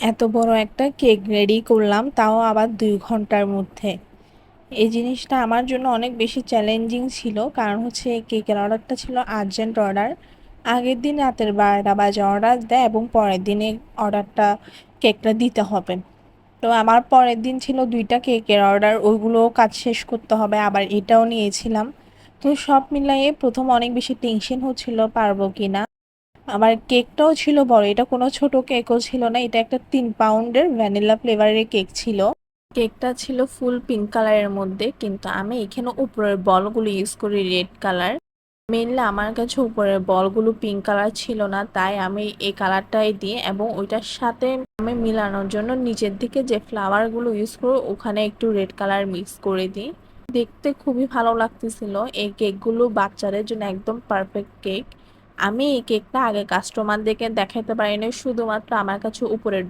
এত বড় একটা কেক রেডি করলাম, তাও আবার ২ ঘন্টার মধ্যে। এই জিনিসটা আমার জন্য অনেক বেশি চ্যালেঞ্জিং ছিল, কারণ হচ্ছে এই কেকের অর্ডারটা ছিল আর্জেন্ট অর্ডার। আগের দিন রাতের 12টা বাজে অর্ডার দেয় এবং পরের দিনে অর্ডারটা কেকটা দিতে হবে। তো আমার পরের দিন ছিল 2টা কেকের অর্ডার, ওইগুলোও কাজ শেষ করতে হবে, আবার এটাও নিয়েছিলাম। তো সব মিলাইয়ে প্রথম অনেক বেশি টেনশন হচ্ছিল পারবো কিনা। আমার কেকটাও ছিল বড়, এটা কোনো ছোট কেকও ছিল না, এটা একটা 3 পাউন্ডের ভ্যানিলা ফ্লেভারের কেক ছিল। কেকটা ছিল ফুল পিঙ্ক কালারের মধ্যে, কিন্তু আমি এখানে উপরের বলগুলো ইউজ করি রেড কালার। মেনলি আমার কাছে উপরের বলগুলো পিঙ্ক কালার ছিল না, তাই আমি এই কালারটাই দিই এবং ওইটার সাথে আমি মিলানোর জন্য নিচের দিকে যে ফ্লাওয়ারগুলো ইউজ করো ওখানে একটু রেড কালার মিক্স করে দিই। দেখতে খুবই ভালো লাগতেছিল। এই কেকগুলো বাচ্চাদের জন্য একদম পারফেক্ট কেক। আমি এই কেকটা আগে কাস্টমারদেরকে দেখাতে পারিনি, শুধুমাত্র আমার কাছে উপরের